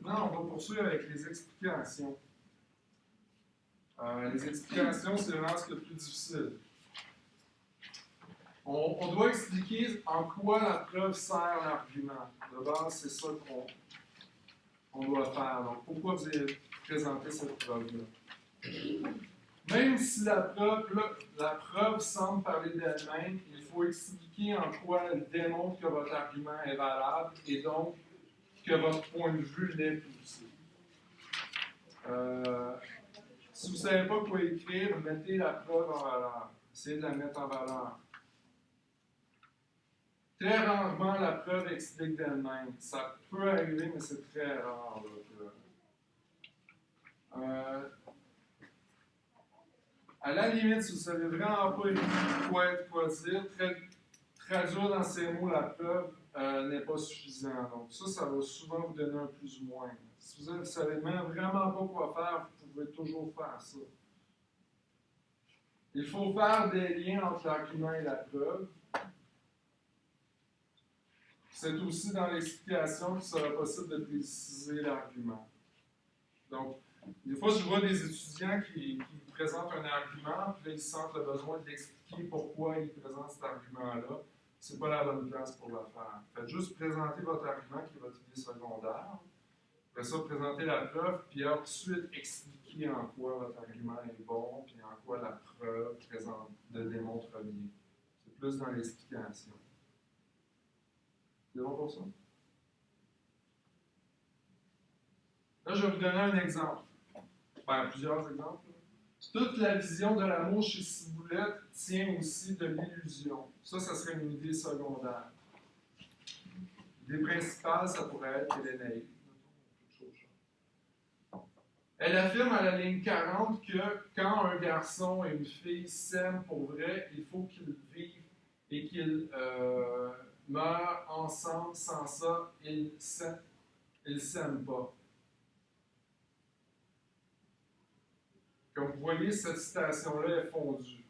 Maintenant, on va poursuivre avec les explications. Les explications, c'est vraiment ce qui est le plus difficile. On doit expliquer en quoi la preuve sert l'argument. De base, c'est ça qu'on doit faire. Donc, pourquoi vous avez présenté cette preuve-là? Même si la preuve semble parler d'elle-même, il faut expliquer en quoi elle démontre que votre argument est valable et donc que votre point de vue l'est aussi. Si vous ne savez pas quoi écrire, mettez la preuve en valeur. Essayez de la mettre en valeur. Très rarement, la preuve explique d'elle-même. Ça peut arriver, mais c'est très rare. À la limite, si vous ne savez vraiment pas quoi dire, traduire dans ces mots la preuve n'est pas suffisant. Donc ça va souvent vous donner un plus ou moins. Si vous ne savez même vraiment pas quoi faire, vous pouvez toujours faire ça. Il faut faire des liens entre l'argument et la preuve. C'est aussi dans l'explication qu'il sera possible de préciser l'argument. Donc, des fois, je vois des étudiants qui présentent un argument, puis là, ils sentent le besoin d'expliquer pourquoi ils présentent cet argument-là. Ce n'est pas la bonne place pour le faire. Faites juste présenter votre argument, qui est votre idée secondaire. Après ça, présenter la preuve, puis ensuite expliquer en quoi votre argument est bon, puis en quoi la preuve le démontre bien. C'est plus dans l'explication. C'est bon pour ça? Là, je vais vous donner un exemple. Ben, plusieurs exemples. Toute la vision de l'amour chez Ciboulette tient aussi de l'illusion. Ça serait une idée secondaire. L'idée principale, ça pourrait être qu'elle est naïve. Elle affirme à la ligne 40 que quand un garçon et une fille s'aiment pour vrai, il faut qu'ils vivent et qu'ils meurent ensemble. Sans ça, ils ne s'aiment pas. Comme vous voyez, cette citation-là est fondue.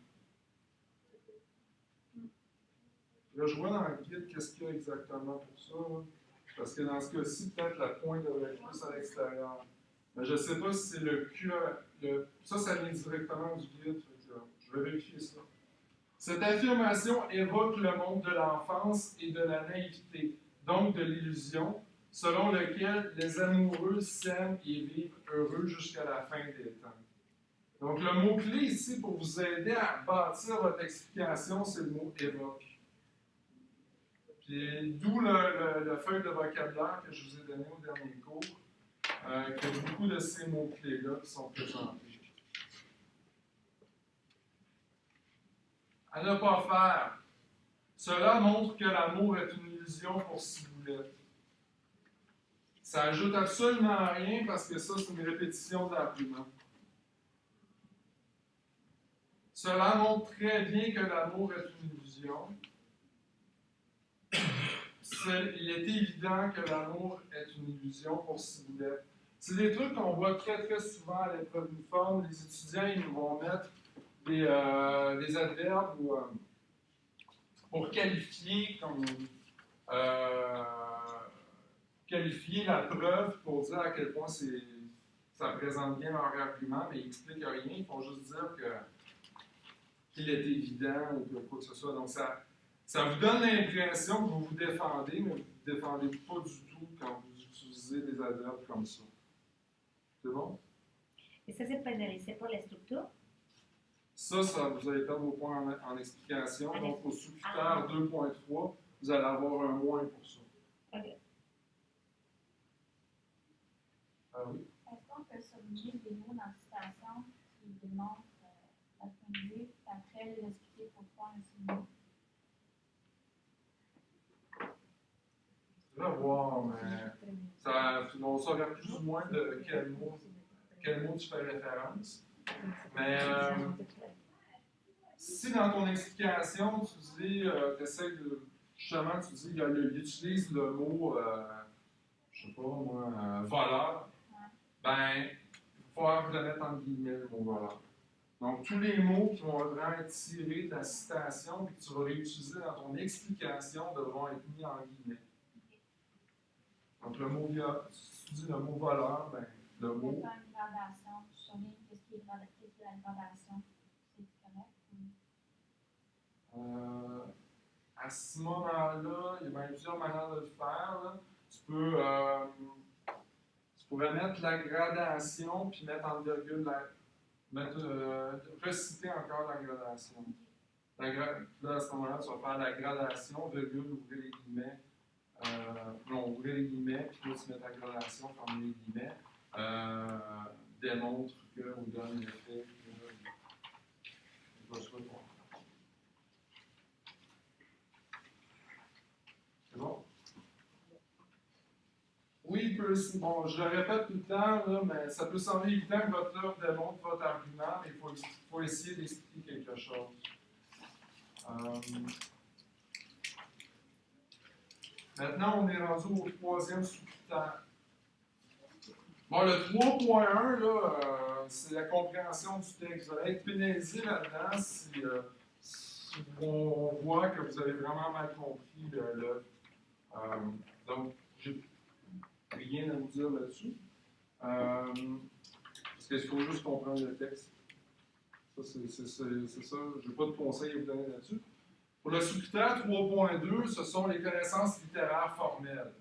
Là, je vois dans le guide qu'est-ce qu'il y a exactement pour ça. Là. Parce que dans ce cas-ci, peut-être la pointe devrait être plus à l'extérieur. Mais je ne sais pas si c'est le Q. Ça vient directement du guide. Je vais vérifier ça. Cette affirmation évoque le monde de l'enfance et de la naïveté, donc de l'illusion, selon lequel les amoureux s'aiment et vivent heureux jusqu'à la fin des temps. Donc, le mot-clé ici pour vous aider à bâtir votre explication, c'est le mot évoque. Puis, d'où le feuille de vocabulaire que je vous ai donné au dernier cours, qu'il y a beaucoup de ces mots-clés-là qui sont présentés. À ne pas faire. Cela montre que l'amour est une illusion pour Ciboulette. Ça ajoute absolument rien parce que ça, c'est une répétition de l'argument. Cela montre très bien que l'amour est une illusion. Il est évident que l'amour est une illusion pour Ciboulette. C'est des trucs qu'on voit très très souvent à l'épreuve uniforme. Les étudiants, ils nous vont mettre des adverbes pour qualifier qualifier la preuve pour dire à quel point ça présente bien leur argument, mais ils n'expliquent rien. Ils font juste dire qu'il est évident ou que quoi que ce soit. Donc, ça vous donne l'impression que vous vous défendez, mais vous ne vous défendez pas du tout quand vous utilisez des adverbes comme ça. C'est bon? Et ça, c'est pénalisé pour les structures? Ça, vous allez perdre vos points en explication. Donc, au sous-critère 2.3, vous allez avoir un moins pour ça. OK. Ah oui? Est-ce qu'on peut souligner des mots dans la citation qui démontrent la point de vue, puis après l'expliquer pourquoi un signe? Je vais voir, mais on saurait plus ou moins de quel mot tu fais référence. Mais si dans ton explication, tu dis, tu essaies de. Justement, tu dis, il utilise le mot, je sais pas moi, voleur, ben, il faut falloir le mettre entre guillemets, le mot voleur. Donc, tous les mots qui vont vraiment être tirés de la citation et que tu vas réutiliser dans ton explication devront être mis en guillemets. Donc, le mot si tu dis le mot voleur, ben, le On mot. peut faire une gradation. Tu soulignes qu'est-ce qui est la gradation. C'est correct? À ce moment-là, il y a bien plusieurs manières de le faire. Là. Tu pourrais mettre la gradation, puis mettre en virgule, reciter encore la gradation. Là, à ce moment-là, tu vas faire la gradation, virgule, ouvrir les guillemets. Non, ouvrir les guillemets, puis là, tu mets ta gradation, fermer les guillemets. Démontre que, ou donne l'effet que. C'est bon? Oui, bon, je le répète tout le temps, là, mais ça peut sembler évident que votre œuvre démontre votre argument, mais il faut essayer d'expliquer quelque chose. Maintenant, on est rendu au troisième sous-critère. Bon, le 3.1, là, c'est la compréhension du texte. Vous allez être pénalisé là-dedans si on voit que vous avez vraiment mal compris l'œuvre. Donc, j'ai rien à vous dire là-dessus. Parce qu'il faut juste comprendre le texte. Ça, c'est ça. Je n'ai pas de conseils à vous donner là-dessus. Pour le sous-critère 3.2, ce sont les connaissances littéraires formelles.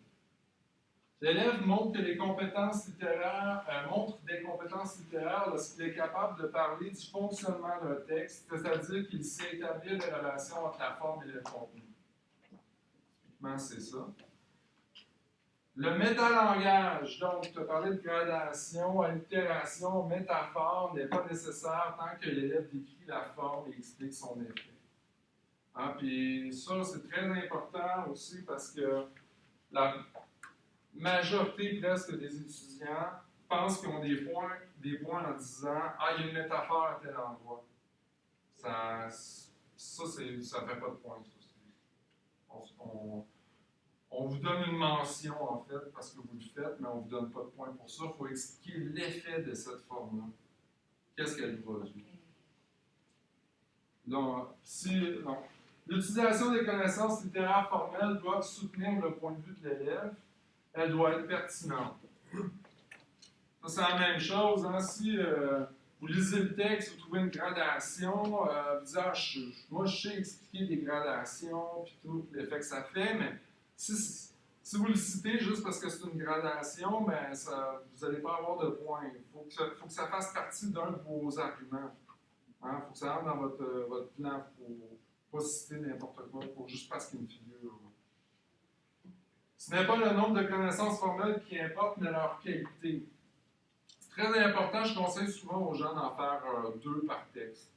L'élève montre des compétences littéraires lorsqu'il est capable de parler du fonctionnement d'un texte, c'est-à-dire qu'il sait établir des relations entre la forme et le contenu. Typiquement, c'est ça. Le métalangage, donc, tu as parlé de gradation, allitération, métaphore, n'est pas nécessaire tant que l'élève décrit la forme et explique son effet. Hein, puis ça, c'est très important aussi parce que la majorité presque des étudiants pensent qu'ils ont des points en disant « Ah, il y a une métaphore à tel endroit ». Ça ne fait pas de point. On vous donne une mention, en fait, parce que vous le faites, mais on ne vous donne pas de point pour ça. Il faut expliquer l'effet de cette forme-là. Qu'est-ce qu'elle produit? Donc, l'utilisation des connaissances littéraires formelles doit soutenir le point de vue de l'élève. Elle doit être pertinente. Ça, c'est la même chose. Hein? Si vous lisez le texte, vous trouvez une gradation, vous dites moi, je sais expliquer des gradations, puis tout l'effet que ça fait, mais si vous le citez juste parce que c'est une gradation, ben, vous n'allez pas avoir de points. Il faut que ça fasse partie d'un de vos arguments. Il faut que ça rentre dans votre plan. Il ne faut pas citer n'importe quoi, juste parce qu'il y a une figure. Ce n'est pas le nombre de connaissances formelles qui importe, mais leur qualité. C'est très important, je conseille souvent aux gens d'en faire 2 par texte.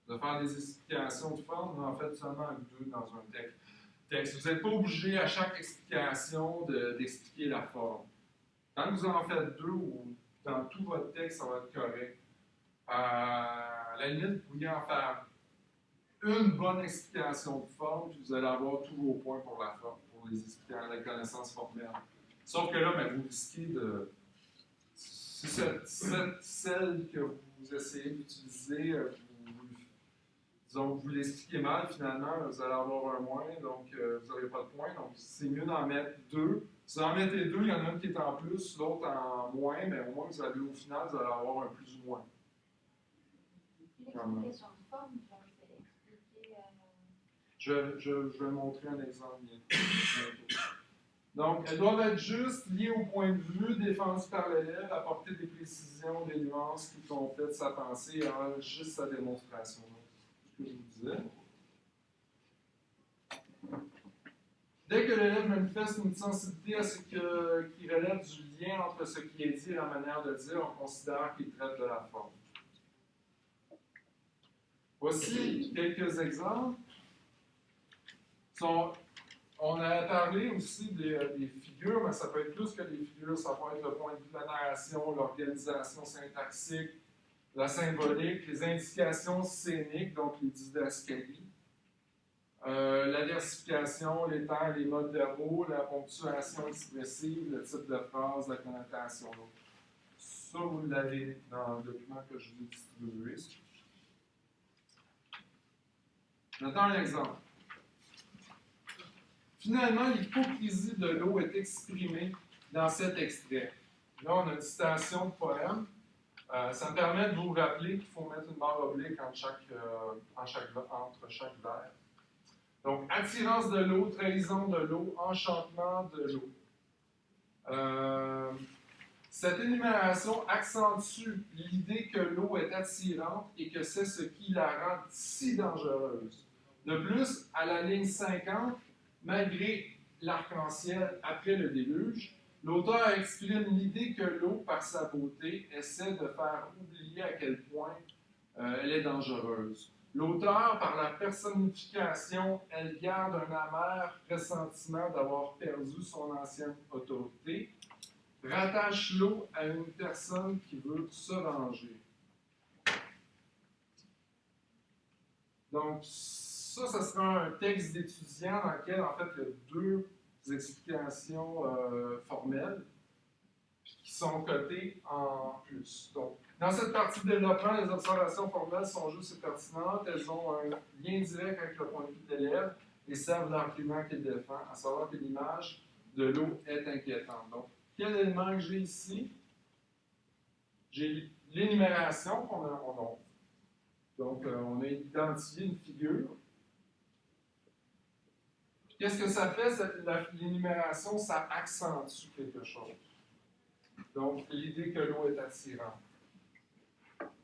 De faire des explications de forme, mais en fait seulement 2 dans un texte. Vous n'êtes pas obligé à chaque explication d'expliquer la forme. Quand vous en faites 2 ou dans tout votre texte, ça va être correct. À la limite, vous pourriez en faire une bonne explication de forme, puis vous allez avoir tous vos points pour la forme, pour les connaissances formelles. Sauf que là, ben, vous risquez de. Si celle que vous essayez d'utiliser, vous l'expliquez mal, finalement, vous allez avoir un moins, donc vous n'aurez pas de points. Donc, c'est mieux d'en mettre 2. Si vous en mettez 2, il y en a un qui est en plus, l'autre en moins, mais au moins, au final, vous allez avoir un plus ou moins. L'explication de forme, c'est expliquer. Je vais montrer un exemple bientôt. Donc, elles doivent être juste liées au point de vue, défendues par l'élève, apporter des précisions, des nuances qui complètent sa pensée et enrichissent sa démonstration. C'est ce que je vous disais. Dès que l'élève manifeste une sensibilité à ce qui relève du lien entre ce qui est dit et la manière de dire, on considère qu'il traite de la forme. Voici quelques exemples. On a parlé aussi des figures, mais ça peut être plus que des figures. Ça peut être le point de vue de la narration, l'organisation syntaxique, la symbolique, les indications scéniques, donc les didascalies, la versification, les temps, les modes de mots, la ponctuation expressive, le type de phrase, la connotation. Donc, ça, vous l'avez dans le document que je vous ai distribué. Maintenant, un exemple. Finalement, l'hypocrisie de l'eau est exprimée dans cet extrait. Là, on a une citation de poème. Ça me permet de vous rappeler qu'il faut mettre une barre oblique entre chaque vers. Donc, attirance de l'eau, trahison de l'eau, enchantement de l'eau. Cette énumération accentue l'idée que l'eau est attirante et que c'est ce qui la rend si dangereuse. De plus, à la ligne 50, malgré l'arc-en-ciel après le déluge, l'auteur exprime l'idée que l'eau, par sa beauté, essaie de faire oublier à quel point elle est dangereuse. L'auteur, par la personnification, elle garde un amer pressentiment d'avoir perdu son ancienne autorité, rattache l'eau à une personne qui veut se venger. Donc, ça sera un texte d'étudiant dans lequel, en fait, il y a deux explications formelles qui sont cotées en plus. Donc, dans cette partie de développement, les observations formelles sont juste et pertinentes. Elles ont un lien direct avec le point de vue de l'élève et servent l'argument qu'il défend, à savoir que l'image de l'eau est inquiétante. Donc, quel élément que j'ai ici? J'ai l'énumération qu'on a. Donc, on a identifié une figure. Qu'est-ce que ça fait, l'énumération? Ça accentue quelque chose. Donc, l'idée que l'eau est attirante.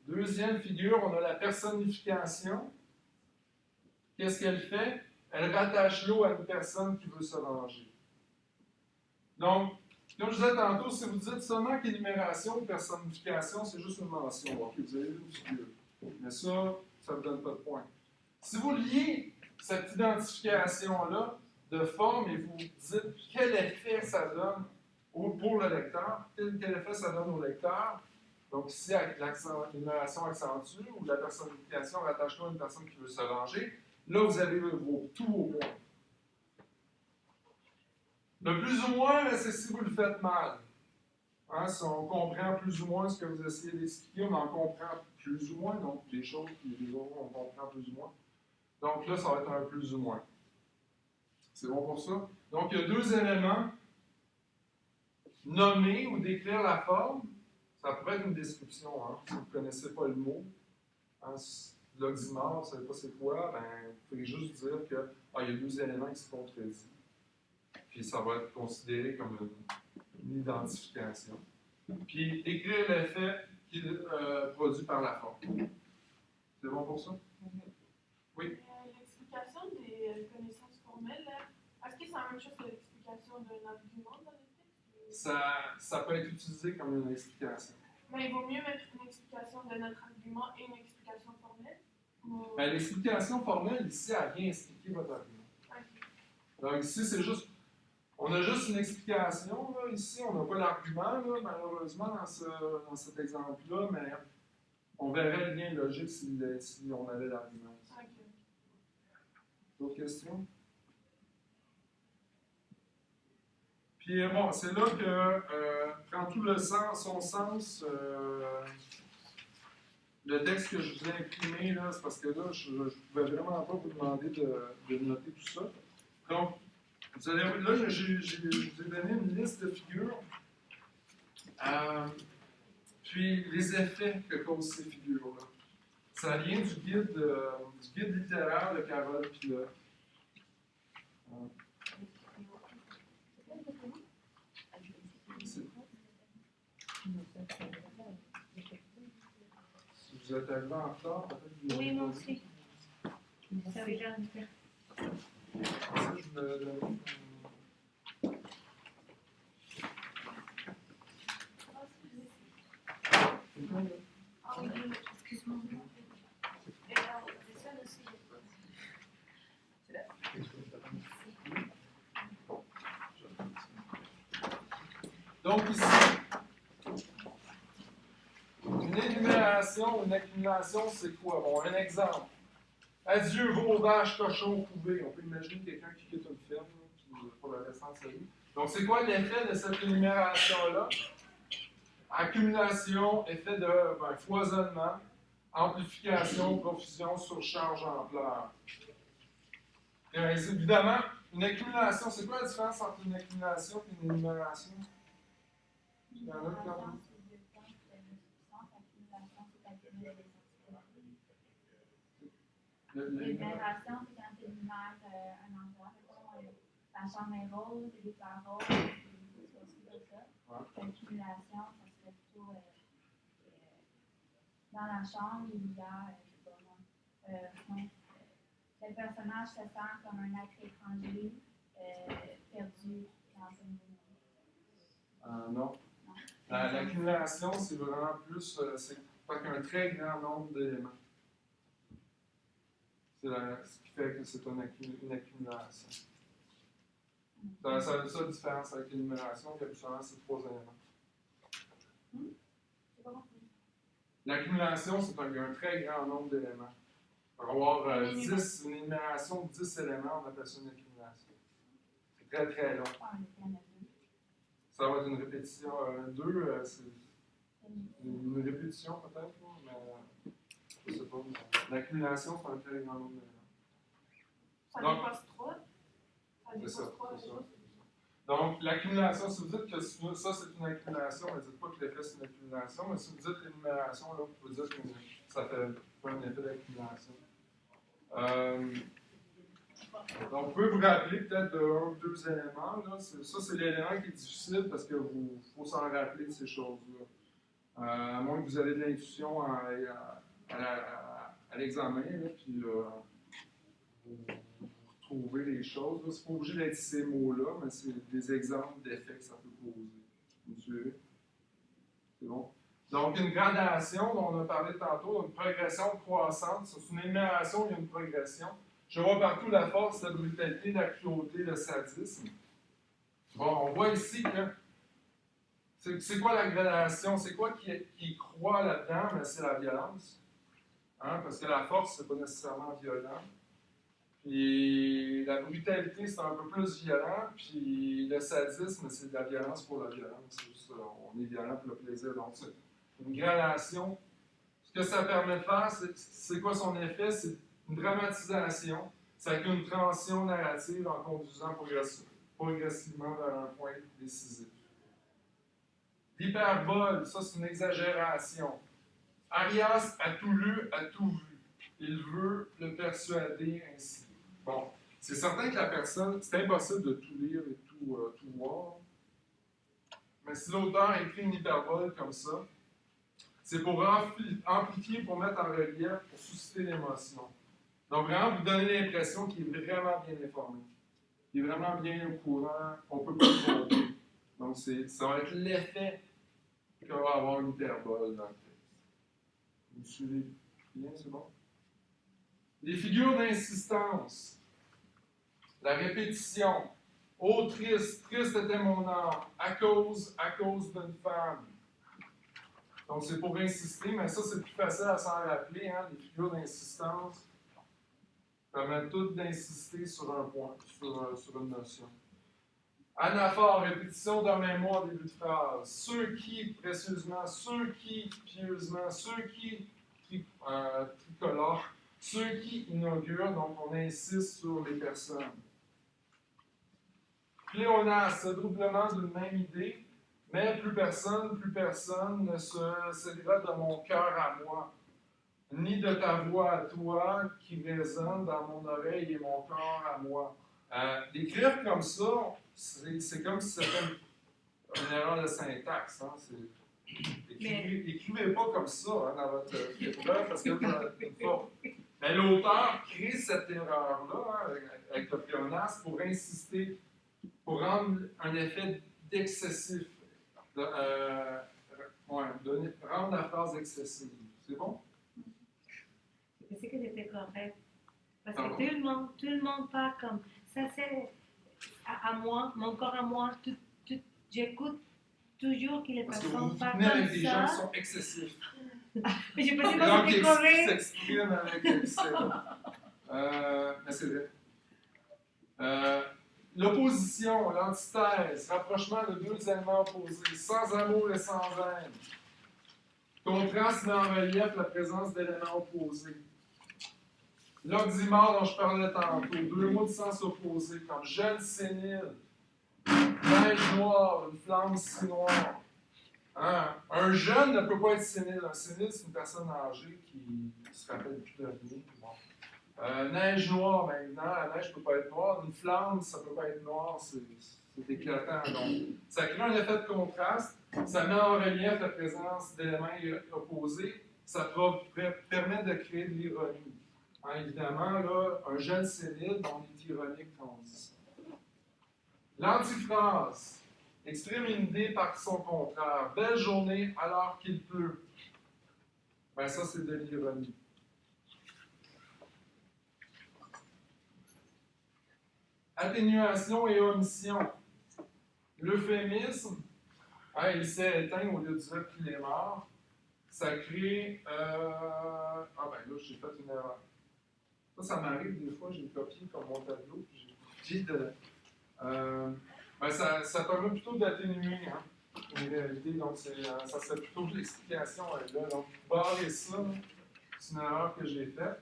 Deuxième figure, on a la personnification. Qu'est-ce qu'elle fait? Elle rattache l'eau à une personne qui veut se venger. Donc, comme je disais tantôt, si vous dites seulement qu'énumération ou personnification, c'est juste une mention. Ok, vous avez une figure. Mais ça ne vous donne pas de point. Si vous liez cette identification-là de forme et vous dites quel effet ça donne pour le lecteur, quel effet ça donne au lecteur, donc ici, avec l'énumération accentue ou la personnification rattache-toi à une personne qui veut se venger, là, vous avez tout au point. Le plus ou moins, c'est si vous le faites mal. Hein, si on comprend plus ou moins ce que vous essayez d'expliquer, on en comprend plus ou moins, donc les choses, les autres, on comprend plus ou moins. Donc là, ça va être un plus ou moins. C'est bon pour ça? Donc, il y a deux éléments. Nommer ou décrire la forme, ça pourrait être une description. Hein. Si vous ne connaissez pas le mot, hein, l'oxymore, vous ne savez pas c'est quoi, ben, vous pouvez juste dire qu'il y a deux éléments qui se contredisent. Puis ça va être considéré comme une identification. Puis décrire l'effet qui est produit par la forme. C'est bon pour ça? Oui? L'explication des connaissances formelles, est-ce que c'est la même chose que l'explication d'un argument dans le texte? Ça peut être utilisé comme une explication. Mais il vaut mieux mettre une explication de notre argument et une explication formelle? Ou... Ben, l'explication formelle, ici, elle vient expliquer votre argument. Okay. Donc ici, c'est juste... On a juste une explication, là, ici, on n'a pas l'argument, là, malheureusement, dans cet exemple-là, mais on verrait le lien logique si on avait l'argument. Okay. D'autres questions? Puis bon, c'est là que prend tout son sens, le texte que je vous ai imprimé, là, c'est parce que là, je ne pouvais vraiment pas vous demander de noter tout ça. Donc, vous allez, là, je vous ai donné une liste de figures, puis les effets que causent ces figures-là. Ça vient du guide littéraire de Carole Pilote. Si vous êtes arrivé en retard, peut-être que Oui, moi aussi. Ça oui, j'en ai fait. Ça, je me donne. Ah oui, excuse-moi. Et alors, ça aussi, j'ai pas. Donc ici, une énumération, une accumulation, c'est quoi? Bon, un exemple. Adieu, veaux, vaches, cochons, couvées. On peut imaginer quelqu'un qui quitte une ferme pour le restant de sa vie. Donc, c'est quoi l'effet de cette énumération-là? Accumulation, effet de foisonnement, amplification, profusion, surcharge, ampleur. Et évidemment, une accumulation, c'est quoi la différence entre une accumulation et une énumération? y en a qui en ont. L'énumération, c'est 2 points de substance. L'accumulation, c'est l'accumulation des anticorps. L'énumération, c'est quand tu énumères un endroit. La chambre est rose, les fleurs roses, c'est aussi comme ça. Ouais. L'accumulation, ça serait plutôt dans la chambre, il y a, je sais pas moi, le personnage se sent comme un être étranger perdu dans ce nouveau monde. Non. L'accumulation, c'est vraiment plus, c'est un très grand nombre d'éléments. C'est ce qui fait que c'est une accumulation. C'est ça la différence avec l'énumération, qui habituellement c'est 3 éléments. C'est pas compris. L'accumulation, c'est un très grand nombre d'éléments. On va avoir une énumération de 10 éléments, on appelle ça une accumulation. C'est très très long. Ah, il y en a 2. Ça va être une répétition. 2, c'est une répétition peut-être, mais je sais pas. L'accumulation, c'est un très grand nombre d'éléments. Ça Donc, dépasse 3. Ça c'est dépasse ça, 3. c'est ça. Donc, l'accumulation, si vous dites que ça c'est une accumulation, ne dites pas que l'effet c'est une accumulation, mais si vous dites l'énumération, là, vous pouvez dire que ça fait pas un effet d'accumulation. Donc, vous pouvez vous rappeler peut-être de 1 ou 2 éléments. Là. Ça, c'est l'élément qui est difficile parce qu'il faut s'en rappeler de ces choses-là. À moins que vous avez de l'intuition à l'examen, là, puis vous retrouvez les choses. C'est pas obligé d'être ces mots-là, mais c'est des exemples d'effets que ça peut poser. Vous suivez? C'est bon? Donc, une gradation dont on a parlé tantôt, une progression croissante. C'est une énumération, il y a une progression. Je vois partout la force, la brutalité, la cruauté, le sadisme. Bon, on voit ici que c'est quoi la gradation? C'est quoi qui croît là-dedans? Mais c'est la violence. Hein? Parce que la force, c'est pas nécessairement violent. Puis la brutalité, c'est un peu plus violent. Puis le sadisme, c'est de la violence pour la violence. C'est juste, on est violent pour le plaisir. Donc, c'est une gradation. Ce que ça permet de faire, c'est quoi son effet? C'est une dramatisation. Ça crée une transition narrative en conduisant progressivement vers un point décisif. L'hyperbole, ça c'est une exagération. Arias a tout lu, a tout vu. Il veut le persuader ainsi. Bon, c'est certain que la personne, c'est impossible de tout lire et tout voir. Mais si l'auteur écrit une hyperbole comme ça, c'est pour amplifier, pour mettre en relief, pour susciter l'émotion. Donc, vraiment, vous donner l'impression qu'il est vraiment bien informé. Il est vraiment bien au courant. On ne peut pas le tromper. Donc, ça va être l'effet que va avoir une hyperbole dans le texte. Vous suivez bien, c'est bon? Les figures d'insistance. La répétition. Oh, triste, triste était mon âme, à cause d'une femme. Donc, c'est pour insister, mais ça, c'est plus facile à s'en rappeler, hein, les figures d'insistance permettent toutes d'insister sur un point, sur une notion. Anaphore, répétition d'un même mot en début de phrase. Ceux qui, précieusement, ceux qui, pieusement, ceux qui, tricolore, ceux qui inaugurent, donc on insiste sur les personnes. Pléonasme, doublement d'une même idée, mais plus personne ne se sédera de mon cœur à moi, ni de ta voix à toi qui résonne dans mon oreille et mon corps à moi. D'écrire comme ça, c'est comme si c'était une erreur de syntaxe. Hein? Écrivez pas comme ça hein, dans votre épreuve parce que c'est une faute. Mais l'auteur crée cette erreur-là hein, avec le pléonasme pour insister, pour rendre un effet d'excessif. Rendre la phrase excessive. C'est bon? Je pensais que c'était correct. Parce que tout le monde parle comme ça, c'est à moi, mon corps à moi. J'écoute toujours que les personnes parlent comme avec des gens qui ça. sont excessifs. Mais je pensais pas que c'était correct. S'expriment avec excès. Mais c'est vrai. L'opposition, l'antithèse, rapprochement de deux éléments opposés, sans amour et sans haine. Contraste met en relief la présence d'éléments opposés. L'oxymore dont je parlais tantôt, deux mots de sens opposés, comme jeune sénile, neige noire, une flamme si noire. Un jeune ne peut pas être sénile. Un sénile, c'est une personne âgée qui ne se rappelle plus de rien. Bon. Neige noire, maintenant, la neige ne peut pas être noire. Une flamme, ça ne peut pas être noir, c'est éclatant. Donc, ça crée un effet de contraste, ça met en relief la présence d'éléments opposés, ça permet de créer de l'ironie. Évidemment, là, un jeune sénile, on est ironique quand on dit ça. L'antiphrase exprime une idée par son contraire. Belle journée alors qu'il pleut. Ben ça, c'est de l'ironie. Atténuation et omission. L'euphémisme, il s'est éteint au lieu de dire qu'il est mort. Ça crée. Ah ben là, j'ai fait une erreur. Ça m'arrive des fois, j'ai copié comme mon tableau, puis j'ai de. Ça permet plutôt d'atténuer, en réalité. Donc, ça serait plutôt l'explication là. Donc, barrer ça, c'est une erreur que j'ai faite.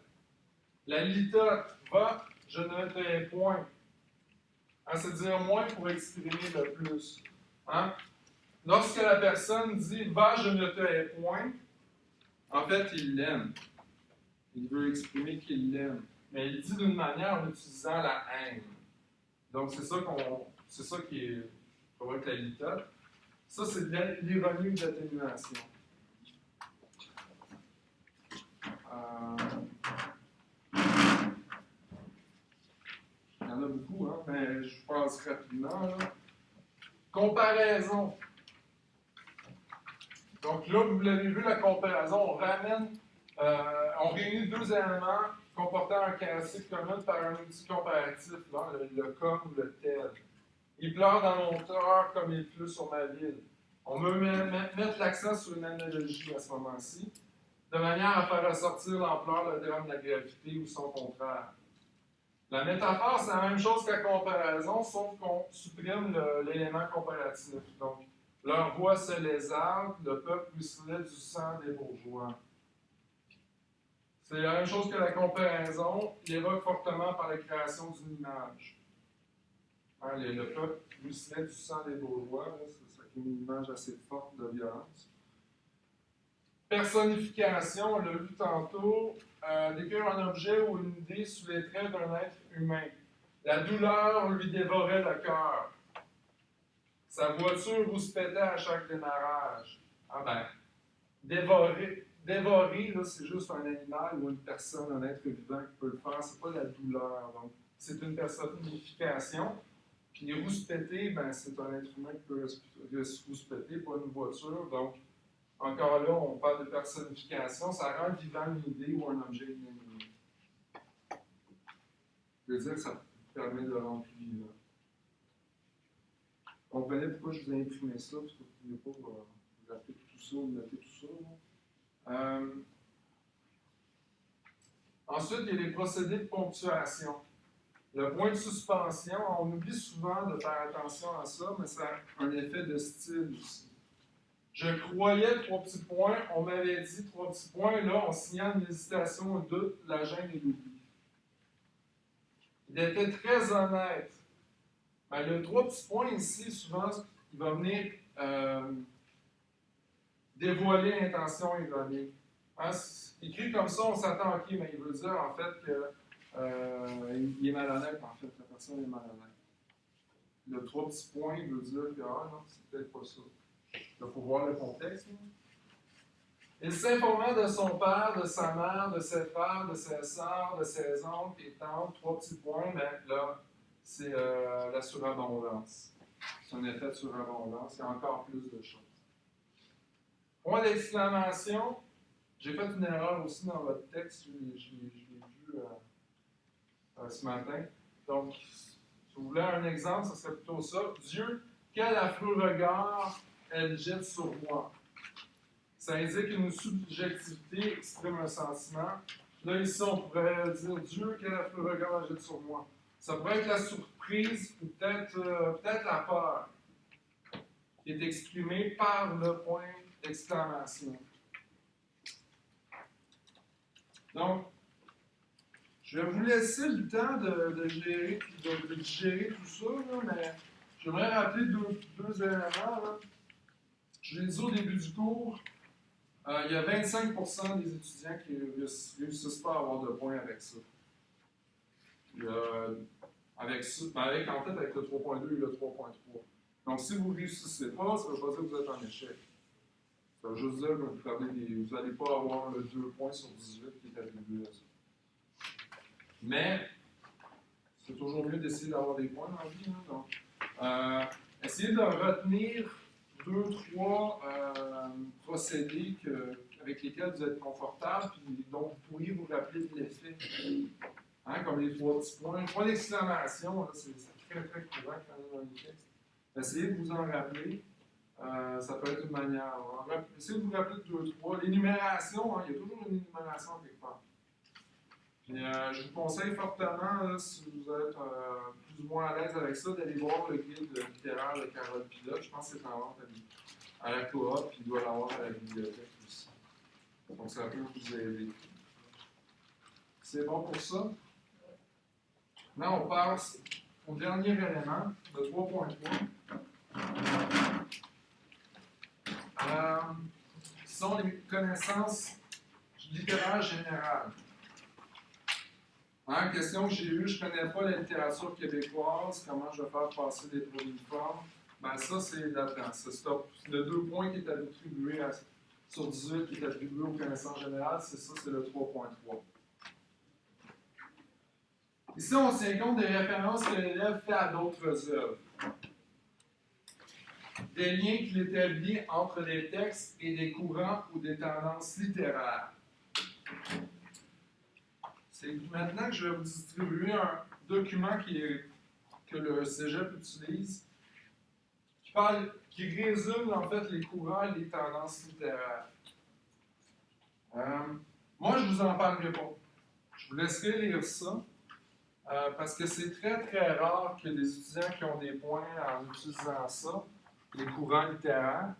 La litote, va, je ne t'ai point. C'est dire moins pour exprimer le plus. Lorsque la personne dit va, je ne t'ai point, en fait, il l'aime. Il veut exprimer qu'il l'aime. Mais il dit d'une manière en utilisant la haine. Donc, c'est ça qui est pour être la litote. Ça, c'est de l'ironie ou de l'atténuation. Il y en a beaucoup, mais je passe rapidement. Là. Comparaison. Donc là, vous l'avez vu, la comparaison, on réunit deux éléments comportant un caractère commun par un outil comparatif, là, le comme ou le tel. Il pleure dans mon cœur comme il pleut sur ma ville. On veut mettre l'accent sur une analogie à ce moment-ci, de manière à faire ressortir l'ampleur, le terme de la gravité ou son contraire. La métaphore, c'est la même chose que la comparaison, sauf qu'on supprime l'élément comparatif. Donc, leur voix se lézarde, le peuple ruisselait du sang des bourgeois. C'est la même chose que la comparaison, il évoque fortement par la création d'une image. Le peuple ruisselait du sang des bourgeois, c'est une image assez forte de violence. Personnification, on l'a vu tantôt, décrire un objet ou une idée sous les traits d'un être humain. La douleur lui dévorait le cœur. Sa voiture rouspétait à chaque démarrage. Dévorer, là, c'est juste un animal ou une personne, un être vivant qui peut le faire, c'est pas la douleur. Donc, c'est une personnification. Puis rouspéter, c'est un être humain qui peut se rouspéter, pas une voiture. Donc, encore là, on parle de personnification, ça rend vivant une idée ou un objet inanimé. Je veux dire que ça permet de le rendre plus vivant. Vous comprenez pourquoi je vous ai imprimé ça, parce que vous ne pouvez pas vous appeler tout ça ou noter tout ça. Ensuite, il y a les procédés de ponctuation. Le point de suspension, on oublie souvent de faire attention à ça, mais ça a un effet de style aussi. Je croyais 3 petits points, on m'avait dit 3 petits points, là, on signale une hésitation, un doute, la gêne et l'oubli. Il était très honnête. Le 3 petits points ici, souvent, il va venir dévoiler l'intention ironique. Écrit comme ça, on s'attend, ok, mais il veut dire en fait qu'il est malhonnête, en fait, la personne est malhonnête. Le 3 petits points, il veut dire que, non, c'est peut-être pas ça. Il faut voir le contexte. Il s'informait de son père, de sa mère, de ses frères, de ses sœurs, de ses oncles et tantes. 3 petits points, mais là, c'est la surabondance. C'est un effet de surabondance. Il y a encore plus de choses. Point d'exclamation. J'ai fait une erreur aussi dans votre texte. Je l'ai vu ce matin. Donc, si vous voulez un exemple, ce serait plutôt ça. Dieu, quel affreux regard elle jette sur moi. Ça indique une subjectivité, exprime un sentiment. Là, ici, on pourrait dire Dieu, quel affreux regard elle jette sur moi. Ça pourrait être la surprise ou peut-être la peur qui est exprimée par le point d'exclamation. Donc, je vais vous laisser le temps de digérer tout ça, là, mais j'aimerais rappeler deux éléments. Là. je l'ai dit au début du cours, il y a 25% des étudiants qui ne réussissent pas à avoir de points avec ça. Avec le 3.2 et le 3.3. Donc, si vous ne réussissez pas, ça ne veut pas dire que vous êtes en échec. Ça veut juste dire que vous n'allez pas avoir le 2 points sur 18 qui est attribué à ça. Mais, c'est toujours mieux d'essayer d'avoir des points dans la vie. Hein, donc, essayez de retenir 2-3 procédés avec lesquels vous êtes confortable et dont vous pourriez vous rappeler de l'effet. Hein, comme les 3 petits points. Point d'exclamation, c'est très très courant quand on est dans les textes. Essayez de vous en rappeler. Ça peut être une manière. Essayez de vous rappeler de 2-3. L'énumération, hein, il y a toujours une énumération quelque part. Puis, je vous conseille fortement, là, si vous êtes plus ou moins à l'aise avec ça, d'aller voir le guide littéraire de Carole Pilote. Je pense que c'est en vente à la coop, puis il doit l'avoir à la bibliothèque aussi. Donc, ça peut vous aider. C'est bon pour ça? Là, on passe au dernier élément, le 3.3. Qui sont les connaissances littéraires générales. Hein, question que j'ai eue, je ne connais pas la littérature québécoise, comment je vais faire passer des trois uniformes? Ben ça, c'est là-dedans. C'est le 2 points qui est attribué sur 18 qui est attribué aux connaissances générales, c'est ça, c'est le 3.3. Ici, on tient compte des références que l'élève fait à d'autres œuvres. Des liens qu'il établit entre les textes et des courants ou des tendances littéraires. C'est maintenant que je vais vous distribuer un document que le Cégep utilise, qui résume en fait les courants et les tendances littéraires. Moi, je ne vous en parlerai pas. Je vous laisserai lire ça. Parce que c'est très très rare que des étudiants qui ont des points en utilisant ça, les courants littéraires.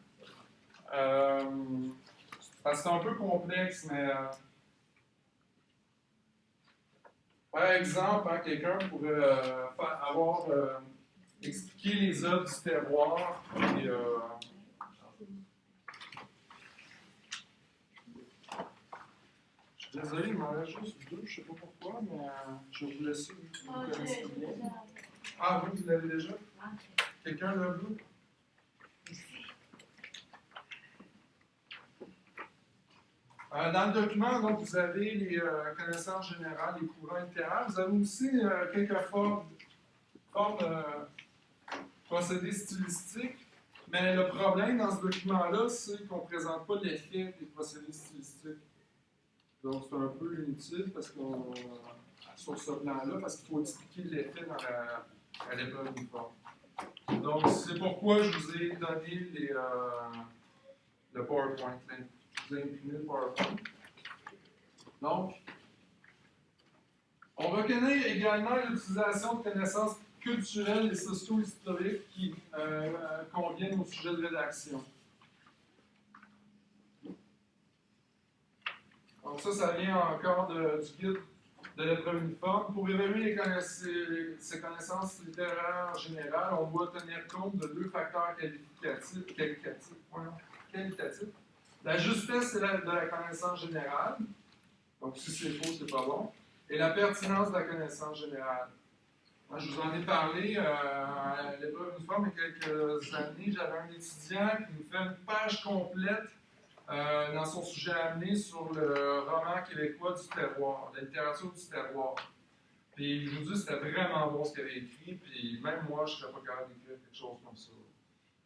Parce que c'est un peu complexe, mais par exemple, hein, quelqu'un pourrait expliquer les œuvres du terroir. Et, je suis désolé, il m'en reste juste 2, je ne sais pas pourquoi, mais je vais vous laisser. Vous connaissez bien. Ah, vous l'avez déjà? Quelqu'un l'a vu? Dans le document, donc, vous avez les connaissances générales, les courants littéraires. Vous avez aussi quelques formes procédés stylistiques. Mais le problème dans ce document-là, c'est qu'on ne présente pas l'effet des procédés stylistiques. Donc, c'est un peu inutile parce sur ce plan-là, parce qu'il faut expliquer l'effet à l'épreuve uniforme. Donc, c'est pourquoi je vous ai donné le PowerPoint. Je vous ai imprimé le PowerPoint. Donc, on reconnaît également l'utilisation de connaissances culturelles et socio-historiques qui conviennent au sujet de rédaction. Donc ça vient encore du guide de l'épreuve uniforme. Pour évaluer ces connaissances littéraires générales, on doit tenir compte de 2 facteurs qualitatifs. La justesse de la connaissance générale, donc si c'est faux, c'est pas bon, et la pertinence de la connaissance générale. Moi, je vous en ai parlé à l'épreuve uniforme il y a quelques années. J'avais un étudiant qui nous fait une page complète dans son sujet amené sur le roman québécois du terroir, la littérature du terroir. Puis je vous dis, c'était vraiment bon ce qu'il avait écrit, puis même moi, je ne serais pas capable d'écrire quelque chose comme ça.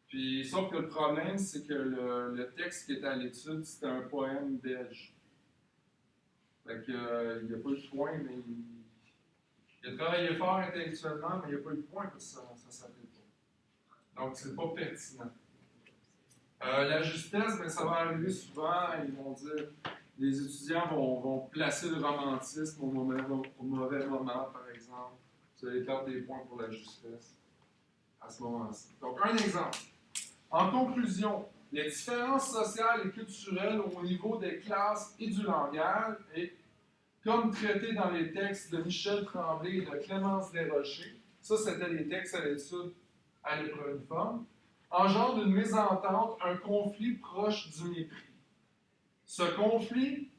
Puis, sauf que le problème, c'est que le texte qui était à l'étude, c'était un poème belge. Fait que, il n'y a pas eu de point, mais il a travaillé fort intellectuellement, mais il n'y a pas eu de point parce que ça ne s'appelle pas. Donc, c'est pas pertinent. La justesse, bien, ça va arriver souvent, ils vont dire, les étudiants vont placer le romantisme au mauvais moment, par exemple. Vous allez perdre des points pour la justesse à ce moment-ci. Donc, un exemple. En conclusion, les différences sociales et culturelles au niveau des classes et du langage, et comme traité dans les textes de Michel Tremblay et de Clémence Desrochers, ça c'était les textes à l'étude à l'épreuve uniforme, engendre une mésentente, un conflit proche du mépris. Ce conflit,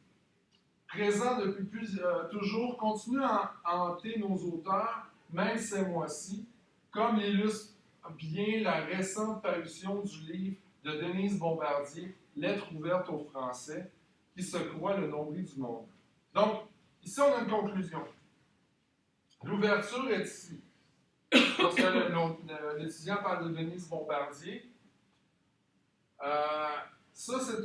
présent depuis toujours, continue à hanter nos auteurs, même ces mois-ci, comme l'illustre bien la récente parution du livre de Denise Bombardier, Lettre ouverte aux Français, qui se croit le nombril du monde. Donc, ici, on a une conclusion. L'ouverture est ici. Lorsque l'étudiant parle de Denise Bombardier, ça, c'est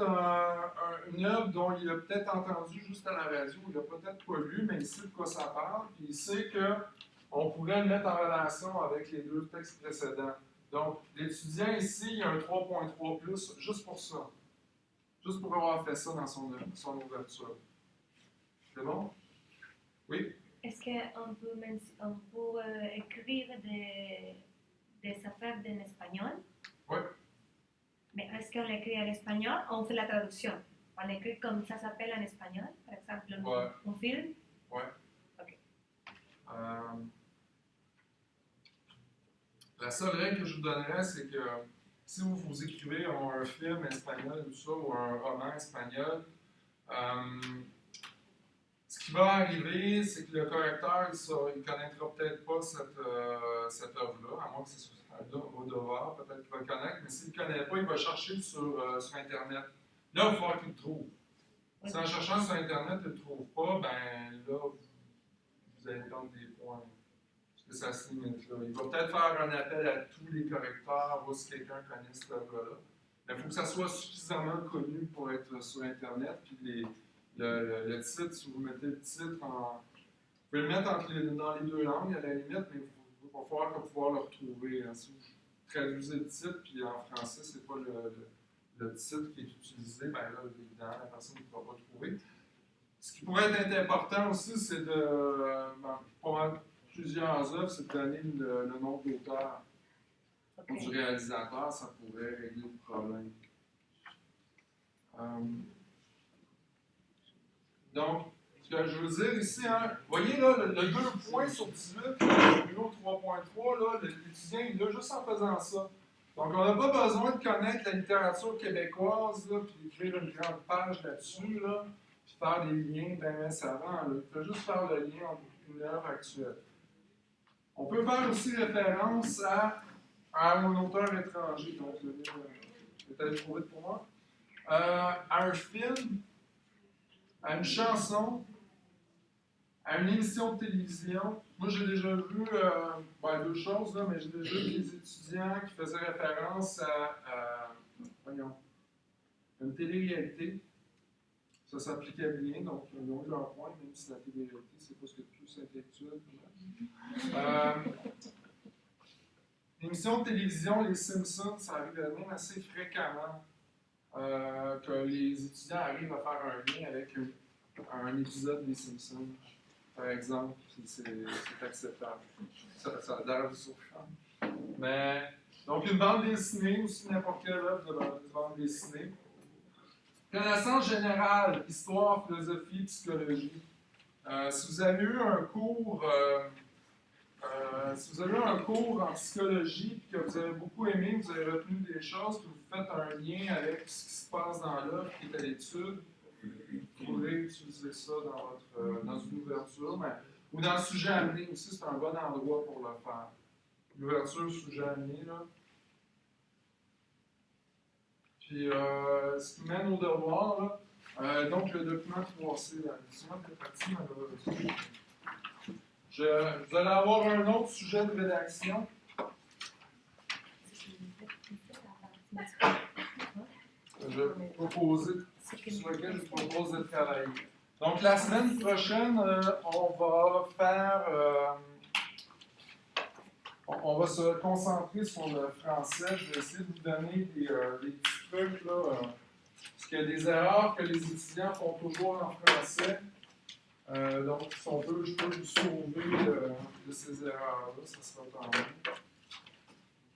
une œuvre dont il a peut-être entendu juste à la radio, il n'a peut-être pas lu, mais il sait de quoi ça parle, puis il sait qu'on pourrait le mettre en relation avec les deux textes précédents. Donc, l'étudiant ici, il y a un 3.3+, juste pour ça. Juste pour avoir fait ça dans son ouverture. C'est bon? Oui? Est-ce qu'on peut écrire des affaires en espagnol? Oui. Mais est-ce qu'on l'écrit en espagnol ou on fait la traduction? On l'écrit comme ça s'appelle en espagnol, par exemple, Ouais. un film? Oui. Ok. La seule règle que je vous donnerais, c'est que si vous écrivez un film espagnol ou ça, ou un roman espagnol, ce qui va arriver, c'est que le correcteur, il ne connaîtra peut-être pas cette œuvre-là, à moins que ce soit Almodovar, peut-être qu'il va le connaître, mais s'il ne le connaît pas, il va chercher sur Internet. Là, il va falloir qu'il le trouve. Si en cherchant sur Internet, il ne le trouve pas, ben là, vous allez prendre des points. Parce que ça se limite là. Il va peut-être faire un appel à tous les correcteurs, voir si quelqu'un connaît cette œuvre-là. Mais il faut que ça soit suffisamment connu pour être sur Internet, puis le titre, si vous mettez le titre vous pouvez le mettre dans les deux langues à la limite, mais il va falloir pouvoir le retrouver. Hein. Si vous traduisez le titre, puis en français, c'est pas le titre qui est utilisé, ben là, évidemment, la personne ne pourra pas le trouver. Ce qui pourrait être important aussi, c'est pour plusieurs œuvres, c'est de donner le nom de l'auteur ou du réalisateur, ça pourrait régler le problème. Donc, ce que je veux dire ici, hein, vous voyez là, le 2 points sur 18, le bureau 3.3, là, l'étudiant, il l'a juste en faisant ça. Donc, on n'a pas besoin de connaître la littérature québécoise, là, puis écrire une grande page là-dessus, là, puis faire des liens bien savants. Il faut juste faire le lien entre une œuvre actuelle. On peut faire aussi référence à un auteur étranger. Donc, peut-être trop vite pour moi. À un film, à une chanson, à une émission de télévision. Moi, j'ai déjà vu deux choses, là, mais j'ai déjà vu des étudiants qui faisaient référence à une télé-réalité. Ça s'appliquait bien, donc ils ont eu leur point, même si la télé-réalité, c'est pas ce que plus intellectuel. L'émission de télévision, les Simpsons, ça arrive même assez fréquemment que les étudiants arrivent à faire un lien avec un épisode des Simpsons, par exemple, c'est acceptable. Ça a l'air surprenant. Mais, donc, une bande dessinée, aussi n'importe quelle œuvre de bande dessinée. Connaissance générale, histoire, philosophie, psychologie. Si vous avez eu un cours en psychologie et que vous avez beaucoup aimé, vous avez retenu des choses, que vous faites un lien avec ce qui se passe dans l'œuvre qui est à l'étude, vous pourrez utiliser ça dans une ouverture, ou dans le sujet amené aussi, c'est un bon endroit pour le faire. L'ouverture, sujet amené, là. Puis, ce qui mène au devoir, là, donc le document 3C, la document est parti, malheureusement. Vous allez avoir un autre sujet de rédaction. Je vais proposer, sur lequel je vous propose de travailler. Donc, la semaine prochaine, on va se concentrer sur le français. Je vais essayer de vous donner des petits trucs, là, parce qu'il y a des erreurs que les étudiants font toujours en français. Donc, si je peux vous sauver de ces erreurs-là, ça sera pas mal.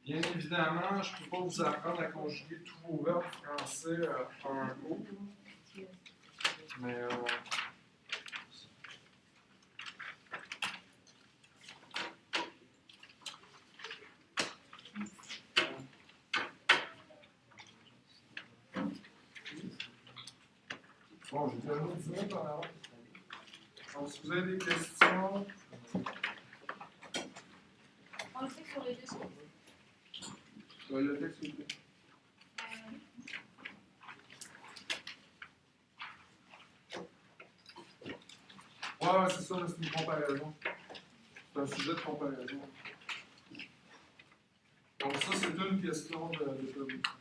Bien évidemment, je ne peux pas vous apprendre à conjuguer tous vos verbes français en un cours. Mais Bon, j'ai terminé 10 minutes en avance. Donc, si vous avez des questions, On le fait sur les deux sons. le texte, s'il vous plaît. Ouais, c'est ça, c'est une comparaison. C'est un sujet de comparaison. Donc, ça, c'est une question de